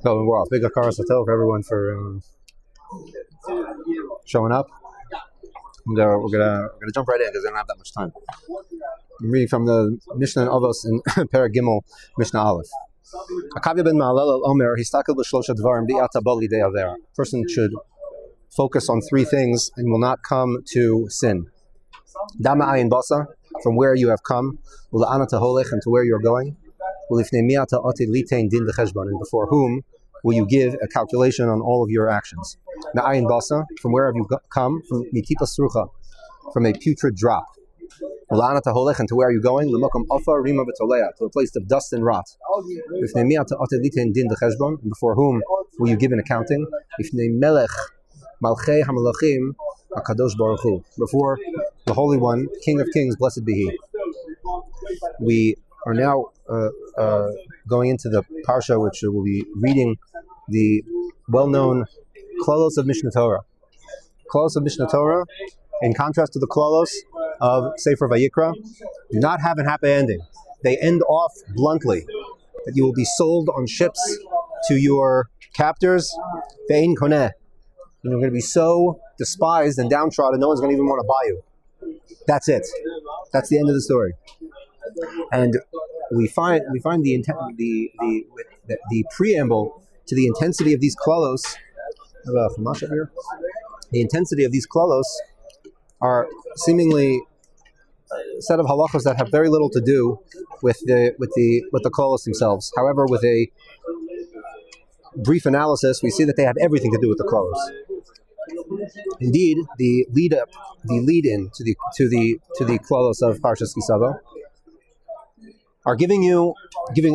So, well, big akaras for everyone for showing up. We're gonna jump right in because I don't have that much time. I'm reading from the Mishnah in Avos in Perek Gimel, Mishnah Aleph. Akavya ben Ma'alel Omer, histakel b'shlosha dvarim bi'ata bali de'avera. Person should focus on three things and will not come to sin. Dama ayin basa, from where you have come, ula'ana taholech, and to where you are going. Ulifnei mi'ata oti litein din d'cheshbon, and before whom will you give a calculation on all of your actions. Na'ayin basa, from where have you come? From mitipa srucha, from a putrid drop. Ula'ana taholech, and to where are you going? L'mokom ofa rima v'tolea, to a place of dust and rot. Ulifnei mi'ata oti litein din d'cheshbon, and before whom will you give an accounting? Ulifnei melech Malchei Hamalachim HaKadosh Baruch Hu, before the Holy One, King of Kings, blessed be He. We are now going into the parsha, which will be reading the well-known Klolos of Mishnah Torah. Klolos of Mishnah Torah, in contrast to the Klolos of Sefer Vayikra, do not have a happy ending. They end off bluntly, that you will be sold on ships to your captors, Ve'in Koneh. And you're going to be so despised and downtrodden, no one's going to even want to buy you. That's it. That's the end of the story. And we find the preamble to the intensity of these klolos. The intensity of these klolos are seemingly a set of halachos that have very little to do with the klolos themselves. However, with a brief analysis, we see that they have everything to do with the klolos. Indeed, the lead-in to the klolos of Parshas Kisava are giving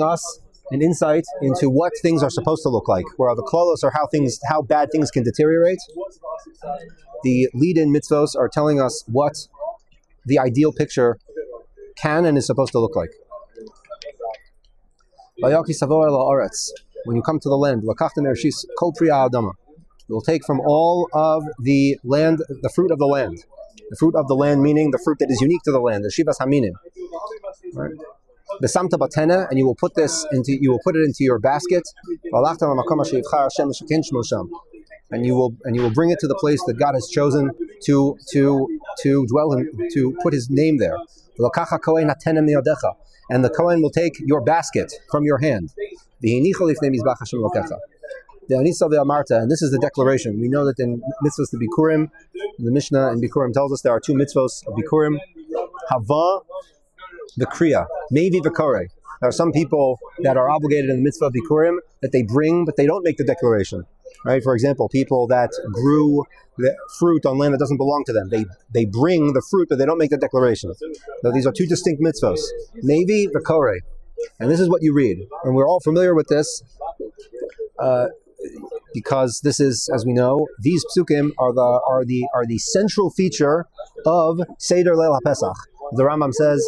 us an insight into what things are supposed to look like. Where the klolos are how bad things can deteriorate. The lead-in mitzvos are telling us what the ideal picture can and is supposed to look like. When you come to the land, you will take from all of the land, the fruit of the land. The fruit of the land meaning the fruit that is unique to the land, the Shivas Haminim. Right? The Samta Batena, and you will put it into your basket. And you will bring it to the place that God has chosen to dwell in, to put His name there. And the Kohen will take your basket from your hand. And this is the declaration. We know that in mitzvahs to Bikurim, the Mishnah in Bikurim tells us there are two mitzvahs of Bikurim. Hava, the Kriya, Mevi v'Kore. There are some people that are obligated in the mitzvah of Bikurim that they bring, but they don't make the declaration. Right? For example, people that grew the fruit on land that doesn't belong to them. They bring the fruit, but they don't make the declaration. So these are two distinct mitzvahs. Mevi v'Kore. And this is what you read. And we're all familiar with this. Because this is, as we know, these psukim are the central feature of Seder Leil HaPesach. The Rambam says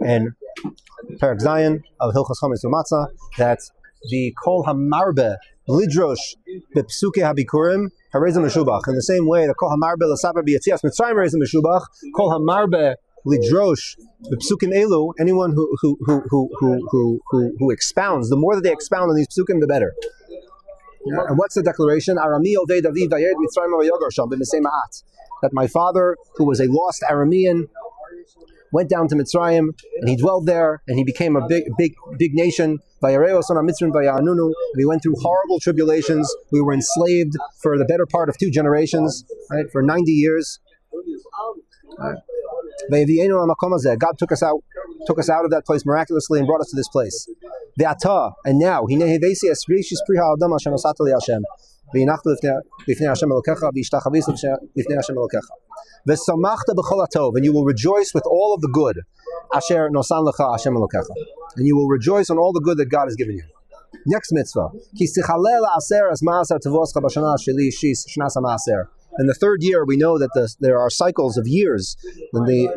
in Perek Zayin of Hilchos Chometz U'Matzah that the Kol HaMarbe Lidrosh B'Psukei HaBikurim Harezim Meshubach. In the same way, the Kol HaMarbe L'Saber B'Yetzias Mitzrayim Harezim Meshubach. Kol HaMarbe Lidrosh B'Psukim Elu. Anyone who expounds, the more that they expound on these psukim, the better. And what's the declaration? That my father, who was a lost Aramean, went down to Mitzrayim and he dwelled there and he became a big nation. And we went through horrible tribulations. We were enslaved for the better part of 2 generations, right? For 90 years. God took us out of that place miraculously and brought us to this place. And now, and you will rejoice with all of the good. And you will rejoice on all the good that God has given you. Next mitzvah. In the 3rd year, we know that there are cycles of years within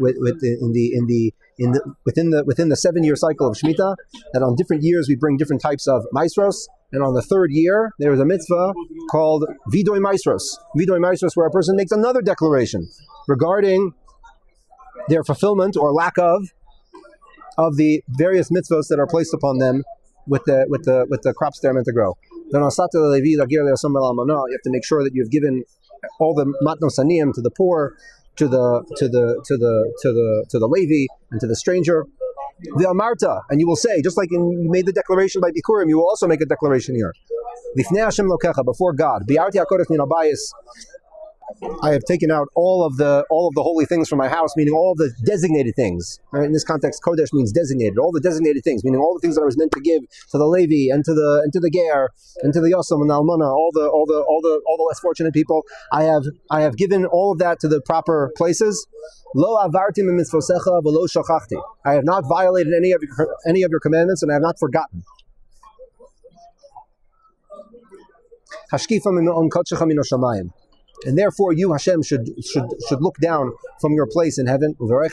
the 7-year cycle of Shemitah. That on different years we bring different types of maasros, and on the 3rd year there is a mitzvah called Vidoy Maasros. Vidoy Maasros, where a person makes another declaration regarding their fulfillment or lack of the various mitzvahs that are placed upon them with the crops they're meant to grow. Then you have to make sure that you've given all the matnos aniyim to the poor, to the Levi, and to the stranger. The Amarta, and you will say, just like you made the declaration by Bikurim, you will also make a declaration here. Lifnei Hashem Lokecha, before God. Bi'arti hakodesh min habayis. I have taken out all of the holy things from my house, meaning all of the designated things. Right? In this context, kodesh means designated. All the designated things, meaning all the things that I was meant to give to the Levi and to the Ger and to the Yosem and the Almana, all the less fortunate people. I have given all of that to the proper places. Lo avarti mitzvosecha v'lo shachachti. I have not violated any of your commandments, and I have not forgotten. Hashkifa mi'on kodshecha min hashamayim. And therefore, you, Hashem, should look down from your place in heaven. That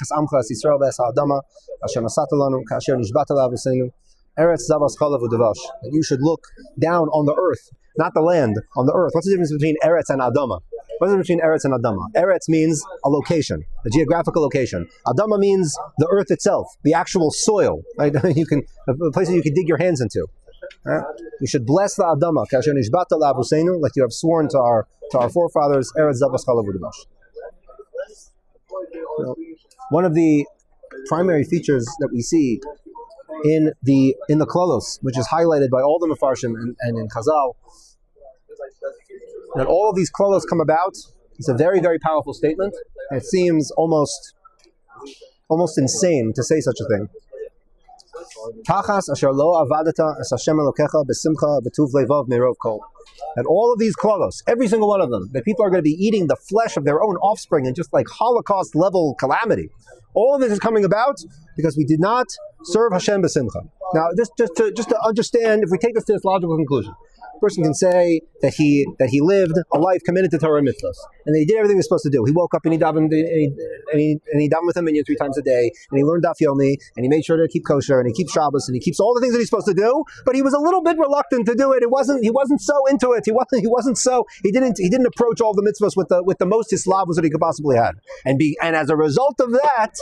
you should look down on the earth, not the land, on the earth. What's the difference between Eretz and Adama? What's the difference between Eretz and Adama? Eretz means a location, a geographical location. Adama means the earth itself, the actual soil, right? The places you can dig your hands into. Right? We should bless the Adama, like you have sworn to our forefathers. One of the primary features that we see in the Klolos, which is highlighted by all the Mefarshim and in Chazal, that all of these Klolos come about. It's a very, very powerful statement. It seems almost insane to say such a thing. That all of these klolos, every single one of them, that people are going to be eating the flesh of their own offspring in just like Holocaust level calamity. All of this is coming about because we did not serve Hashem b'simcha. Now, just to understand, if we take this to its logical conclusion, a person can say that he lived a life committed to Torah and mitzvahs, and that he did everything he was supposed to do. He woke up and he davened with a minyan 3 times a day, and he learned daf yomi, and he made sure to keep kosher, and he keeps Shabbos, and he keeps all the things that he's supposed to do. But he was a little bit reluctant to do it. He wasn't so into it. He didn't approach all the mitzvahs with the most hislavos that he could possibly have. And as a result of that,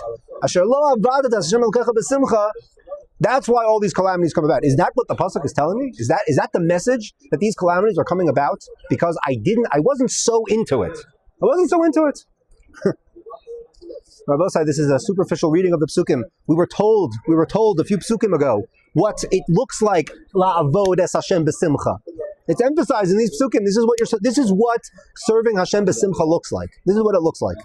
asher lo avadat Hashem elokecha b'simcha. That's why all these calamities come about. Is that what the pasuk is telling me? Is that the message that these calamities are coming about because I wasn't so into it. I wasn't so into it. Rabbi Osai, this is a superficial reading of the psukim. We were told a few psukim ago what it looks like la'avod es Hashem b'simcha. It's emphasized in these psukim. This is what serving Hashem b'simcha looks like. This is what it looks like.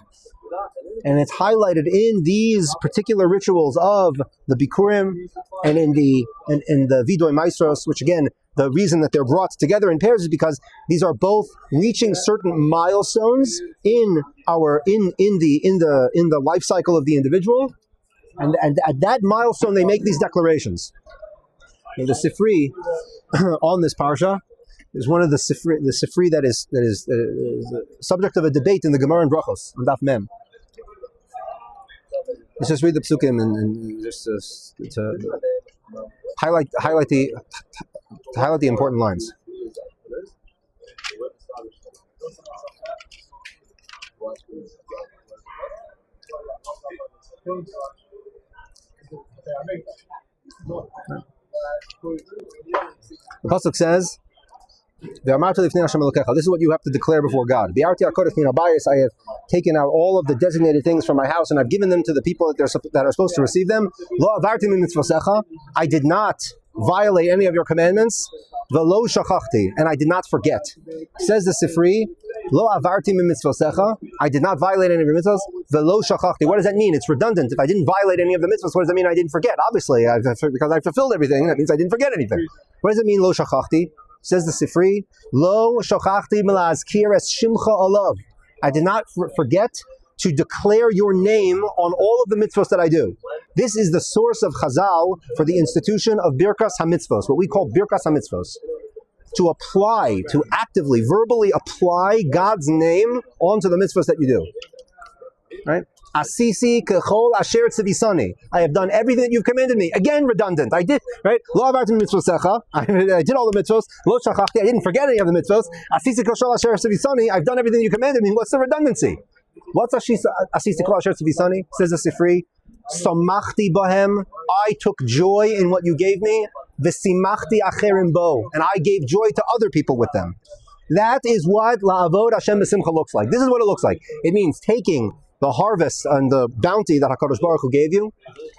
And it's highlighted in these particular rituals of the Bikurim and in the Vidoy Maestros, which again, the reason that they're brought together in pairs is because these are both reaching certain milestones in the life cycle of the individual, and at that milestone they make these declarations. And the Sifri on this parsha is one of the Sifri that is the subject of a debate in the Gemara and Brachos on Daf Mem. Let's just read the psukim and just to highlight the important lines. The pasuk says, this is what you have to declare before God. I have taken out all of the designated things from my house and I've given them to the people that are supposed to receive them. I did not violate any of your commandments. And I did not forget. Says the Sifri, I did not violate any of your mitzvahs. What does that mean? It's redundant. If I didn't violate any of the mitzvahs, what does that mean? I didn't forget. Obviously, because I fulfilled everything, that means I didn't forget anything. What does it mean, lo shachachti? Says the Sifri, lo shachachti melazkir es shimcha alav. I did not forget to declare your name on all of the mitzvahs that I do. This is the source of Chazal for the institution of Birkas HaMitzvos, what we call Birkas HaMitzvos. To actively, verbally apply God's name onto the mitzvahs that you do. Right? Asisi kechol asher tzivisani. I have done everything that you've commanded me. Again, redundant. I did, right? Lo avartim mitzvosecha. I did all the mitzvahs. Lo shachachti. I didn't forget any of the mitzvahs. Asisi kechol asher tzivisani. I've done everything you commanded me. What's the redundancy? What's asisi kechol asher tzivisani? Says the Sifri. Samachti bahem, I took joy in what you gave me. V'simachti acherim bo, and I gave joy to other people with them. That is what la'avod Hashem b'simcha looks like. This is what it looks like. It means taking the harvest and the bounty that HaKadosh Baruch Hu gave you.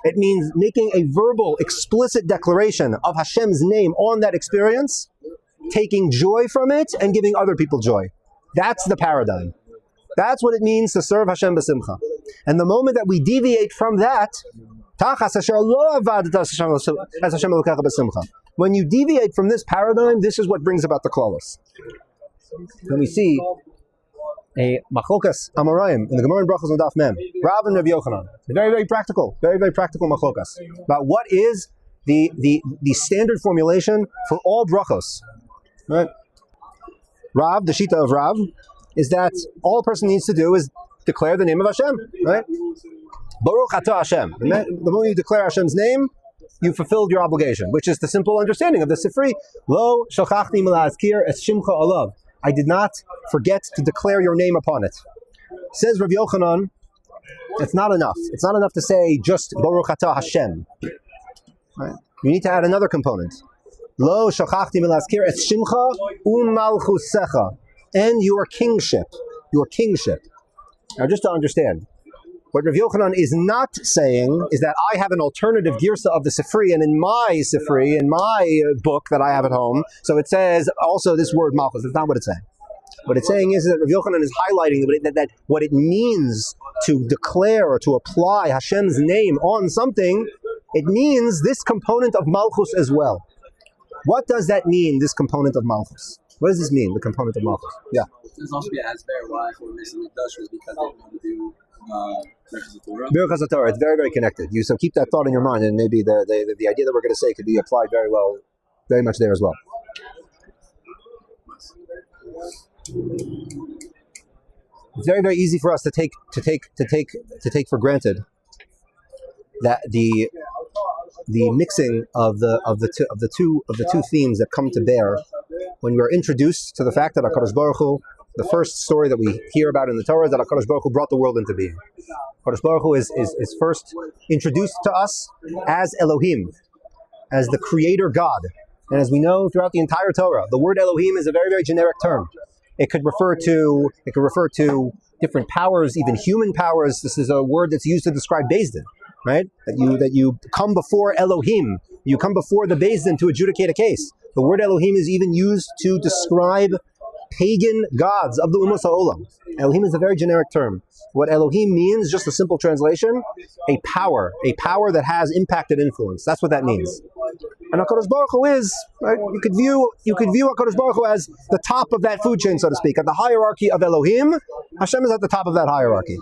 It means making a verbal, explicit declaration of Hashem's name on that experience, taking joy from it, and giving other people joy. That's the paradigm. That's what it means to serve Hashem b'simcha. And the moment that we deviate from that, when you deviate from this paradigm, this is what brings about the klalos. When we see a machlokas amoraim in the Gemara in Brachos on Daf Mem, Rav and Rav Yochanan, very, very practical machlokas about what is the standard formulation for all brachos. Right? Rav, the shita of Rav, is that all a person needs to do is declare the name of Hashem. Right? Baruch atah Hashem. The moment you declare Hashem's name, you fulfilled your obligation, which is the simple understanding of the Sifri. Lo shachachni milazkir es shimcha alav. I did not forget to declare your name upon it. Says Rav Yochanan, it's not enough. It's not enough to say just Baruch atah Hashem. Right? You need to add another component. Lo shachachti milazkir es shimcha umalchusecha, and your kingship. Your kingship. Now, just to understand, what Rav Yochanan is not saying is that I have an alternative girsa of the Sifri, and in my Sifri, in my book that I have at home, so it says also this word Malchus. That's not what it's saying. What it's saying is that Rav Yochanan is highlighting that what it means to declare or to apply Hashem's name on something, it means this component of Malchus as well. What does that mean, this component of Malchus? What does this mean, the component of Malchus? Yeah. There's also be as bear why for Mason Mikdash was because they want to do Birchas HaTorah. It's very, very connected. So keep that thought in your mind, and maybe the idea that we're going to say could be applied very well, very much there as well. It's very, very easy for us to take for granted that the mixing of the two themes that come to bear when we are introduced to the fact that HaKadosh Baruch Hu, the first story that we hear about in the Torah is that HaKadosh Baruch Hu brought the world into being. HaKadosh Baruch Hu is first introduced to us as Elohim, as the creator God. And as we know throughout the entire Torah, the word Elohim is a very, very generic term. It could refer to different powers, even human powers. This is a word that's used to describe Beis Din, right? That you come before Elohim, you come before the Beis Din to adjudicate a case. The word Elohim is even used to describe pagan gods of the Ummos HaOlam. Elohim is a very generic term. What Elohim means, just a simple translation, a power that has impact and influence. That's what that means. And HaKadosh Baruch Hu is, right, you could view HaKadosh Baruch Hu as the top of that food chain, so to speak. At the hierarchy of Elohim, Hashem is at the top of that hierarchy.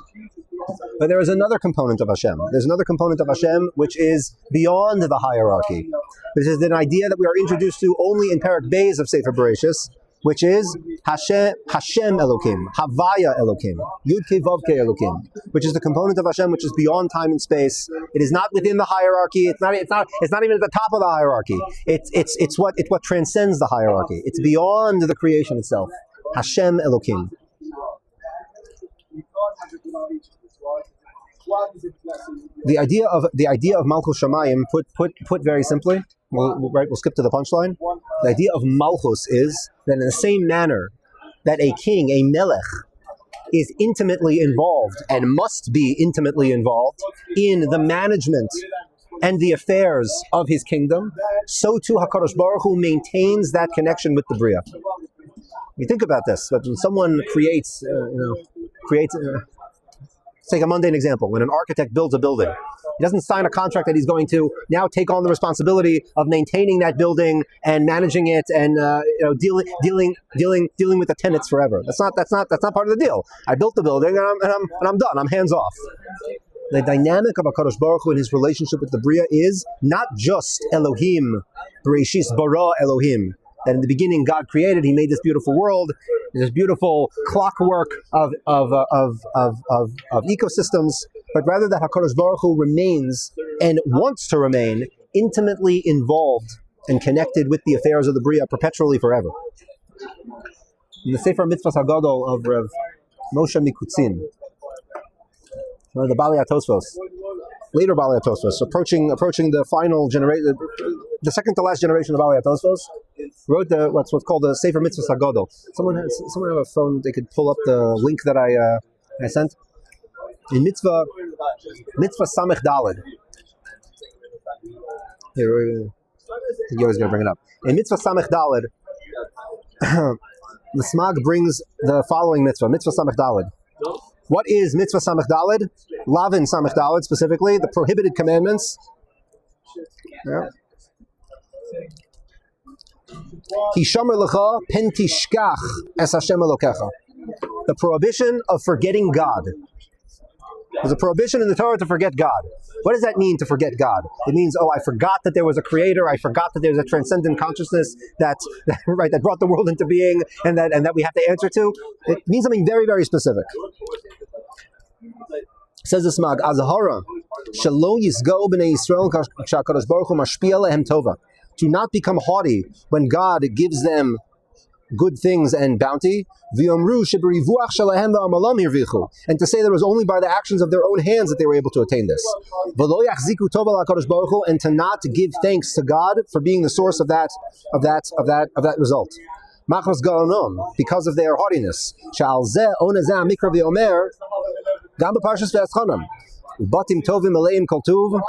But there is another component of Hashem. There's another component of Hashem which is beyond the hierarchy. This is an idea that we are introduced to only in Perek Beis of Sefer Bereshis, which is Hashem Elokim, Havaya Elokim, Yud Kei Vav Kei Elokim, which is the component of Hashem which is beyond time and space. It is not within the hierarchy. It's not even at the top of the hierarchy. It's what transcends the hierarchy. It's beyond the creation itself. Hashem Elokim. The idea of Malchus Shamayim, put very simply, we'll skip to the punchline. The idea of Malchus is that in the same manner that a king, a melech, is intimately involved and must be intimately involved in the management and the affairs of his kingdom, so too HaKadosh Baruch Hu maintains that connection with the Bria. You think about this, but when someone creates let's take a mundane example. When an architect builds a building, he doesn't sign a contract that he's going to now take on the responsibility of maintaining that building and managing it and dealing with the tenants forever. That's not part of the deal. I built the building and I'm done. I'm hands off. The dynamic of HaKadosh Baruch Hu in his relationship with the Bria is not just Elohim, Bereshis bara Elohim, that in the beginning God created, He made this beautiful world, this beautiful clockwork of ecosystems, but rather that HaKadosh Baruch Hu remains and wants to remain intimately involved and connected with the affairs of the Bria perpetually forever. In the Sefer Mitzvahs HaGadol of Rav Moshe Mikutzin, one of the Balei HaTosfos, later Balei Tosfos, approaching the final generation, the second to last generation of Balei Tosfos, wrote what's called the Sefer Mitzvah Sagodol. Someone have a phone? They could pull up the link that I sent. In Mitzvah Samech Daled. Here, you're always going to bring it up. In Mitzvah Samech Daled, the Smag brings the following mitzvah Samech Daled. What is Mitzvah Samech Daled? Lavin Samech Daled specifically, the prohibited commandments. Yeah. Hishamer lecha pen tishkach es Hashem Elokecha. The prohibition of forgetting God. There's a prohibition in the Torah to forget God. What does that mean, to forget God? It means, I forgot that there was a creator. I forgot that there's a transcendent consciousness that brought the world into being, and that we have to answer to. It means something very, very specific. Says the Smag, Azahara, Shelo Yisgo b'nei Yisrael k'Hakadosh Baruch Hu mashpia lehem tova. To not become haughty when God gives them good things and bounty, and to say that it was only by the actions of their own hands that they were able to attain this, and to not give thanks to God for being the source of that result, because of their haughtiness. Batim tovim aleim koltuv,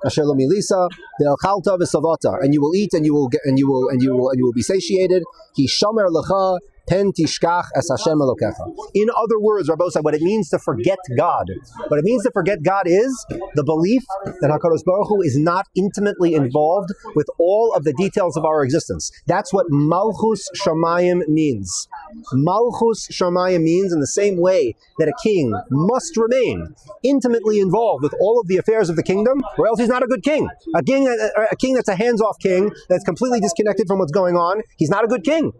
asher lo milisa, ve'achalta v'savata, and you will eat and you will be satiated. Ki shomer lecha pen tishkach es Hashem Elokecha. In other words, Rabbi said, what it means to forget God. What it means to forget God is the belief that HaKadosh Baruch Hu is not intimately involved with all of the details of our existence. That's what Malchus Shamayim means. Malchus Shamayim means in the same way that a king must remain intimately involved with all of the affairs of the kingdom, or else he's not a good king. A king that's a hands-off king, that's completely disconnected from what's going on, he's not a good king.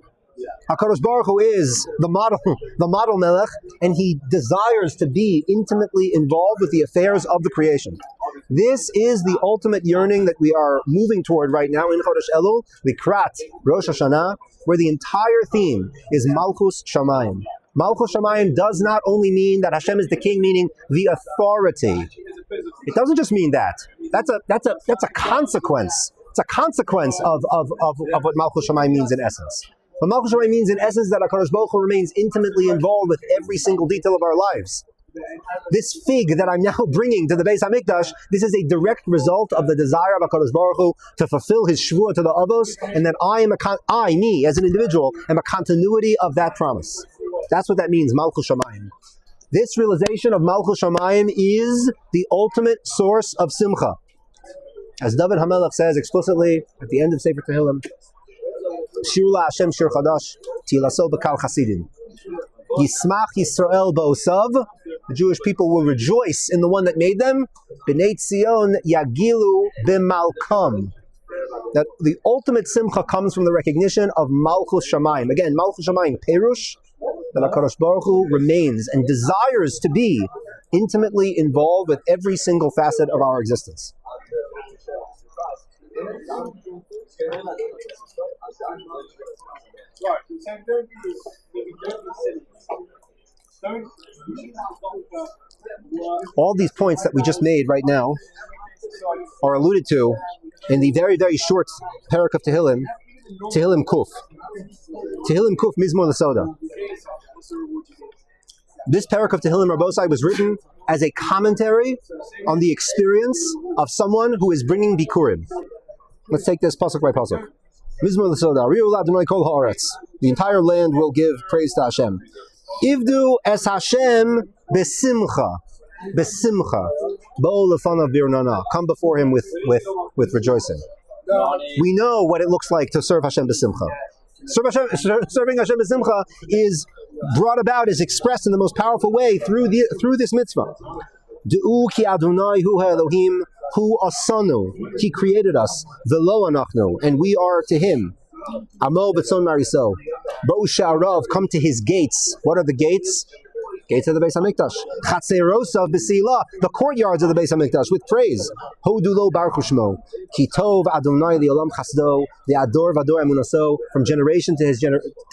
HaKadosh Baruch Hu is the model melech, and he desires to be intimately involved with the affairs of the creation. This is the ultimate yearning that we are moving toward right now in Chodesh Elul, Likrat Rosh Hashanah, where the entire theme is Malchus Shamayim. Malchus Shamayim does not only mean that Hashem is the king, meaning the authority. It doesn't just mean that. That's a consequence. It's a consequence of what Malchus Shamayim means in essence. But Malchus Shamayim means in essence that HaKadosh Baruch Hu remains intimately involved with every single detail of our lives. This fig that I'm now bringing to the Beis HaMikdash, this is a direct result of the desire of HaKadosh Baruch Hu to fulfill his shvuah to the Avos, and that me, as an individual, am a continuity of that promise. That's what that means, Malchus Shamayim. This realization of Malchus Shamayim is the ultimate source of Simcha. As David HaMelech says explicitly at the end of Sefer Tehillim, Shirula Hashem Shir Chadash, Tilaso B'Kal Chasidim. Yismach Yisrael Ba'osav, the Jewish people will rejoice in the one that made them. B'nei Tzion Yagilu B'Malkam. That the ultimate simcha comes from the recognition of Malchus Shamayim. Again, Malchus Shamayim, Perush, that HaKadosh Baruch Hu remains and desires to be intimately involved with every single facet of our existence. All these points that we just made right now are alluded to in the very, very short parak of Tehillim, Tehillim Kuf. Tehillim Kuf Mizmor L'Soda. This parak of Tehillim Rabosai was written as a commentary on the experience of someone who is bringing Bikurim. Let's take this pasuk by pasuk. Mizmor L'Soda. Ri'u Adonai Kol Haaretz. The entire land will give praise to Hashem. Ivdu es Hashem besimcha. Besimcha. Bo'ol lefanav birnana. Come before him with rejoicing. We know what it looks like to serve Hashem besimcha. Serving Hashem besimcha is brought about, is expressed in the most powerful way through this mitzvah. Du'u ki Adonai hu Elohim hu asanu. He created us. Velo anachnu, and we are to him. Amo b'tzon mariso. Bo'u sha'arav, come to his gates. What are the gates? Gates of the Beis Hamikdash. Chatzerosav b'sila, the courtyards of the Beis Hamikdash with praise. Hodu lo baruch shmo. Ki tov Adonai li'olam chasdo, the ador vador emunaso, from generation to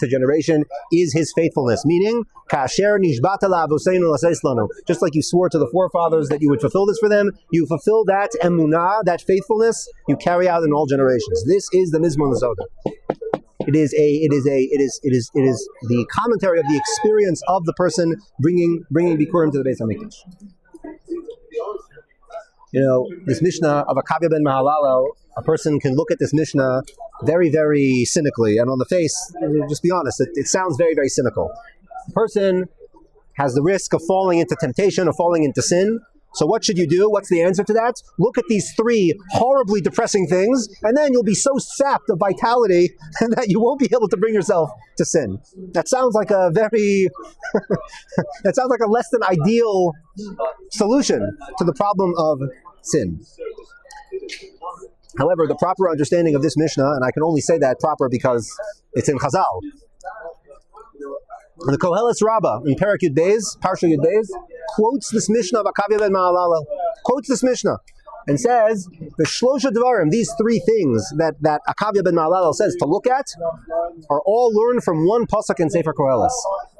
generation is his faithfulness. Meaning, kasher nishbata la'avoseinu l'seis lanu. Just like you swore to the forefathers that you would fulfill this for them, you fulfill that emunah, that faithfulness, you carry out in all generations. This is the Mizmor L'Soda. It is the commentary of the experience of the person bringing Bikurim to the Beis Hamikdash. This Mishnah of Akavya ben Mahalalel, a person can look at this Mishnah very, very cynically, and on the face, just be honest, it sounds very, very cynical. A person has the risk of falling into temptation, of falling into sin. So what should you do? What's the answer to that? Look at these three horribly depressing things, and then you'll be so sapped of vitality that you won't be able to bring yourself to sin. That sounds like a very, that sounds like a less than ideal solution to the problem of sin. However, the proper understanding of this Mishnah, and I can only say that proper because it's in Chazal. The Koheles Rabbah in Parak Yud Beis, Parsha Yud Beis, quotes this Mishnah of Akavya ben Mahalalel, quotes this Mishnah, and says, the Shlosha Devarim, these three things that Akavya ben Mahalalel says to look at, are all learned from one pasuk in Sefer Koheles.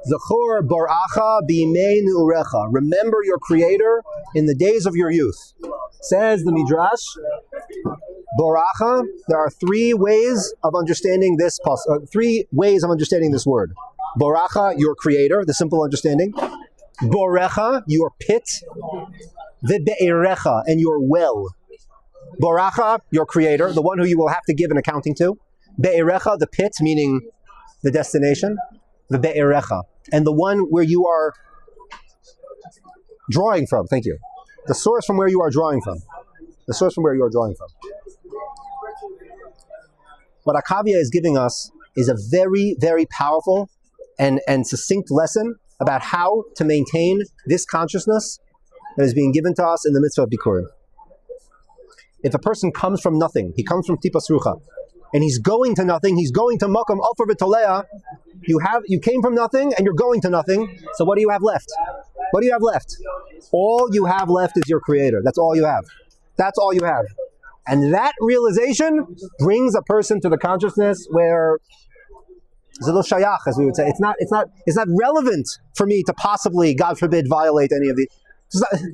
Zachor baracha b'imei nu'urecha. Remember your Creator in the days of your youth. Says the Midrash, Baracha, there are three ways of understanding this word. Boracha, your Creator, the simple understanding. Borecha, your pit. Ve'erecha, and your well. Boracha, your Creator, the one who you will have to give an accounting to. Be'erecha, the pit, meaning the destination. Ve'erecha, and the one where you are drawing from. Thank you. The source from where you are drawing from. The source from where you are drawing from. What Akavya is giving us is a very, very powerful and succinct lesson about how to maintain this consciousness that is being given to us in the mitzvah of Bikurim. If a person comes from nothing, he comes from Tipas Rucha, and he's going to nothing, he's going to Makom Alpha V'Tolea, you came from nothing and you're going to nothing, so what do you have left? What do you have left? All you have left is your Creator. That's all you have. That's all you have. And that realization brings a person to the consciousness where Zelo Shayach, as we would say. It's not relevant for me to possibly, God forbid, violate any of these.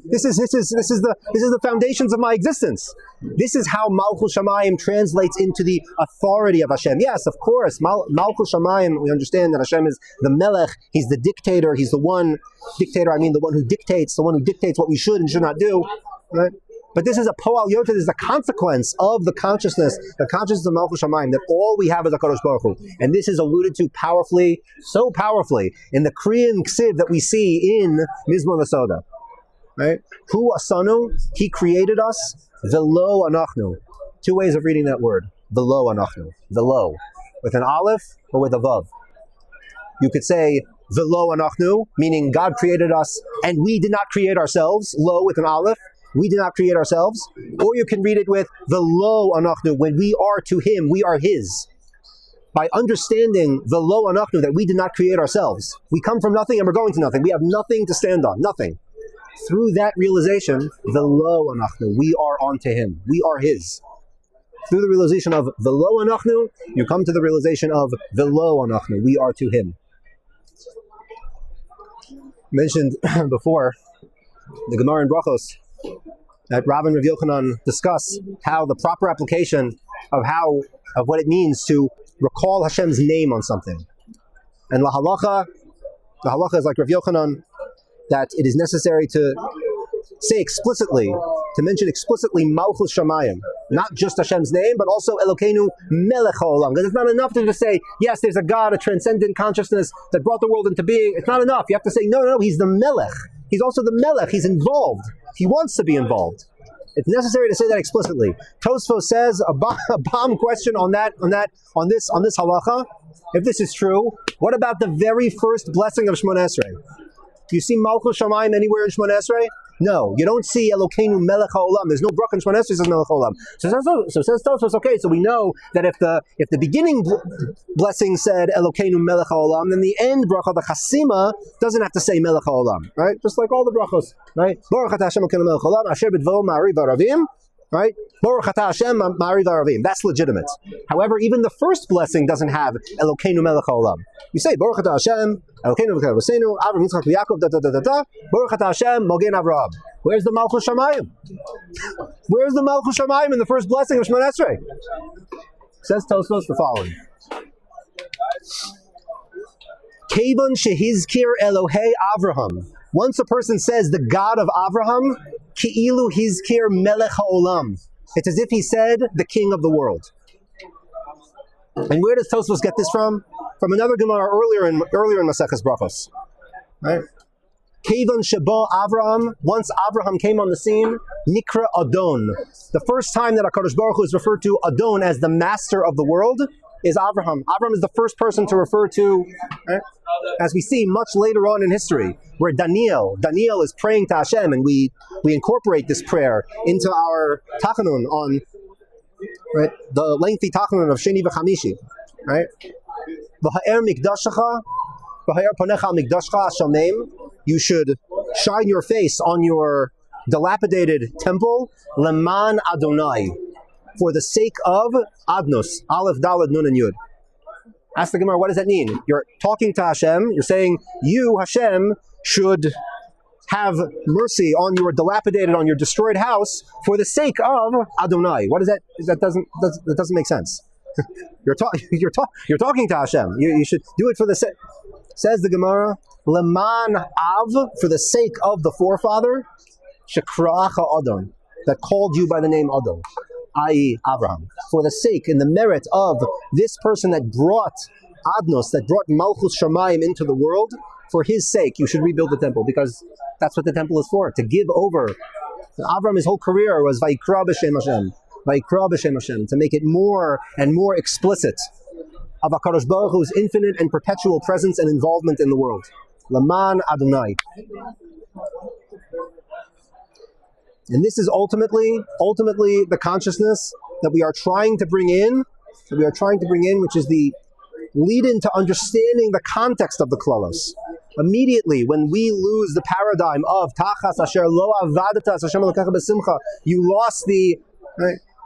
This is the foundations of my existence. This is how Malchus Shamayim translates into the authority of Hashem. Yes, of course, Malchus Shamayim, we understand that Hashem is the Melech, He's the dictator, He's the one, dictator, I mean the one who dictates what we should and should not do, right? But this is a Poal Yota, this is a consequence of the consciousness of Malchus Shamayim, that all we have is HaKadosh Baruch Hu. And this is alluded to powerfully, so powerfully, in the Korean Ksiv that we see in Mizmor L'Soda. Right? Hu asanu, He created us, velo anachnu. Two ways of reading that word. Velo anachnu. Velo. With an aleph or with a vav. You could say velo anachnu, meaning God created us and we did not create ourselves. Lo with an aleph. We did not create ourselves. Or you can read it with velo anachnu. When we are to Him, we are His. By understanding velo anachnu, that we did not create ourselves. We come from nothing and we're going to nothing. We have nothing to stand on. Nothing. Through that realization, velo anachnu, we are onto Him. We are His. Through the realization of velo anachnu, you come to the realization of velo anachnu, we are to Him. Mentioned before, the Gemara in Brachos, that Rav and Rav Yochanan discuss how the proper application of what it means to recall Hashem's name on something. And the halacha is like Rav Yochanan, that it is necessary to say explicitly, to mention explicitly Malchus Shamayim, not just Hashem's name, but also Elokeinu Melech HaOlam. Because it's not enough to just say, yes, there's a God, a transcendent consciousness that brought the world into being. It's not enough. You have to say, no, He's the Melech. He's also the Melech. He's involved. He wants to be involved. It's necessary to say that explicitly. Tosfos says a bomb question on this halacha. If this is true, what about the very first blessing of Shmoneh Esrei? Do you see Malchus Shamayim anywhere in Shmoneh Esrei? No, you don't see Elokeinu Melech HaOlam. There's no bracha in Shemona Esrei says Melech HaOlam. So says Tosfos, okay, so we know that if the beginning blessing said Elokeinu Melech HaOlam, then the end bracha, the Chasima, doesn't have to say Melech HaOlam, right? Just like all the brachos, right? Baruch Atah Hashem Elokeinu Melech HaOlam, Asher B'dvaro Ma'ariv Aravim, right? Baruch Atah Hashem Ma'ariv Aravim. That's legitimate. However, even the first blessing doesn't have Elokeinu Melech HaOlam. You say Baruch Atah Hashem Elokeinu V'Kavosenu Avram Yitzchak V'Yakov Baruch Atah Hashem Mogen Avraham. Where's the Malchus Shamayim? Where's the Malchus Shamayim in the first blessing of Shemona Esrei? Says Tosfos the following: Kevon shehizkir Elohei Avraham. Once a person says the God of Avraham, Ki'ilu hizkir Melech HaOlam. It's as if he said the King of the world. And where does Tosfos get this from? From another Gemara earlier in Maseches Brachos, right? Kevon sheba Avraham. Once Avraham came on the scene, Nikra Adon. The first time that HaKadosh Baruch Hu is referred to Adon as the master of the world is Avraham. Avraham is the first person to refer to, right? As we see much later on in history, where Daniel is praying to Hashem, and we incorporate this prayer into our Tachanun on, right, the lengthy Tachanun of Sheni v'Chamishi, right? V'ha'er mikdashecha, v'ha'er ponecha mikdashcha hashamim. You should shine your face on your dilapidated temple, leman Adonai, for the sake of Adnos, Aleph, Daled, Nun, and Yud. Ask the Gemara, what does that mean? You're talking to Hashem, you're saying, you, Hashem, should have mercy on your dilapidated, on your destroyed house for the sake of Adonai. What is that? That doesn't make sense. You're talking to Hashem. You should do it for the sake. Says the Gemara, Leman Av, for the sake of the forefather, Shekra'acha Adon, that called you by the name Adon, i.e. Abraham. For the sake and the merit of this person that brought Adnos, that brought Malchus Shamayim into the world, for his sake you should rebuild the temple, because that's what the temple is for, to give over. Abraham, his whole career was Vayikra b'Shem Hashem, Vayikra b'Shem Hashem, to make it more and more explicit of HaKadosh Baruch Hu's infinite and perpetual presence and involvement in the world. Laman Adonai. And this is ultimately the consciousness that we are trying to bring in, which is the lead-in to understanding the context of the Klalos. Immediately, when we lose the paradigm of Tachas Asher Lo Avadatas Hashem Elokecha B'Simcha, you lost the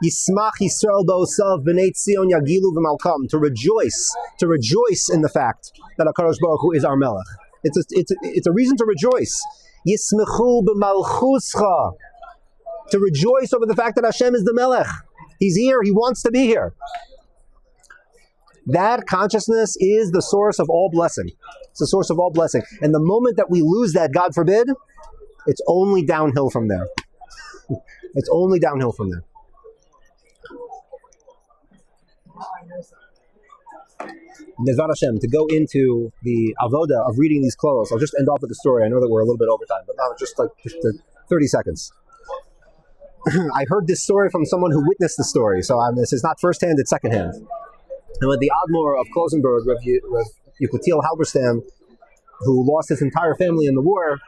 Yismach Yisrael Ba'osav B'nei Tzion Yagilu V'Malkam, to rejoice in the fact that HaKadosh Baruch Hu is our Melech. It's a reason to rejoice. Yismechu B'Malchuscha, to rejoice over the fact that Hashem is the Melech. He's here. He wants to be here. That consciousness is the source of all blessing. It's the source of all blessing. And the moment that we lose that, God forbid, it's only downhill from there. It's only downhill from there. Nezvat Hashem, to go into the avoda of reading these clothes, I'll just end off with the story. I know that we're a little bit over time, but now just 30 seconds. I heard this story from someone who witnessed the story, so this is not firsthand, it's secondhand. And with the Admor of Klosenberg, Rav Yekutiel Halberstam, who lost his entire family in the war,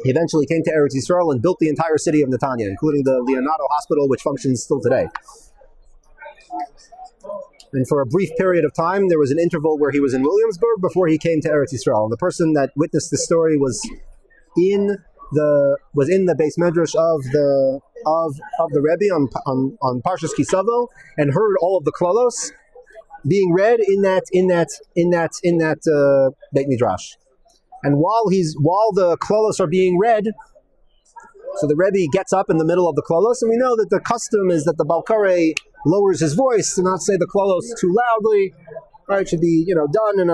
he eventually came to Eretz Yisrael and built the entire city of Netanya, including the Leonardo Hospital, which functions still today. And for a brief period of time, there was an interval where he was in Williamsburg before he came to Eretz Yisrael. And the person that witnessed this story was in the Beis Medrash of the Rebbe on Parshas Kisavo, and heard all of the klalos being read in that Beit Midrash. And while the klalos are being read, so the Rebbe gets up in the middle of the klalos, and we know that the custom is that the Balkarei lowers his voice to not say the klalos too loudly. Right? It should be done in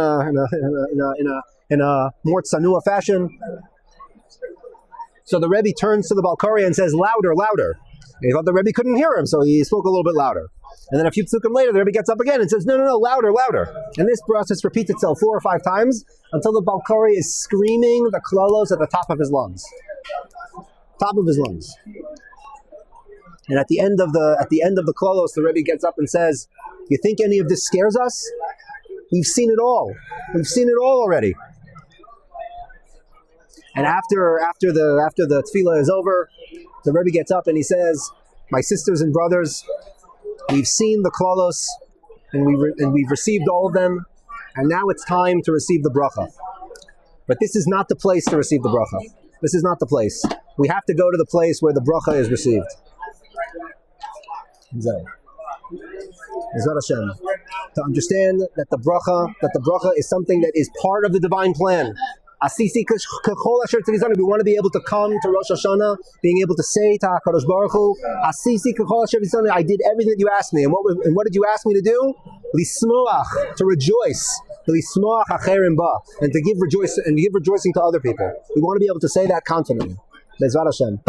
a more tsanua fashion. So the Rebbe turns to the Balkari and says, louder, louder. And he thought the Rebbe couldn't hear him, so he spoke a little bit louder. And then a few psukim later, the Rebbe gets up again and says, no, louder, louder. And this process repeats itself 4 or 5 times until the Balkari is screaming the klalos at the top of his lungs. Top of his lungs. And at the end of the klalos, the Rebbe gets up and says, you think any of this scares us? We've seen it all. We've seen it all already. And after the tefillah is over, the Rebbe gets up and he says, "My sisters and brothers, we've seen the klalos, and we've received all of them, and now it's time to receive the bracha. But this is not the place to receive the bracha. This is not the place. We have to go to the place where the bracha is received." Ezrat Hashem. To understand that the bracha is something that is part of the divine plan. Asisi kachol asher tzivizanu. We want to be able to come to Rosh Hashanah, being able to say to HaKadosh Baruch Hu, Asisi kachol asher tzivizanu. I did everything that you asked me. And what did you ask me to do? Lismoach, to rejoice. Lismoach acherim ba, and to give rejoicing to other people. We want to be able to say that confidently. Bezrat Hashem.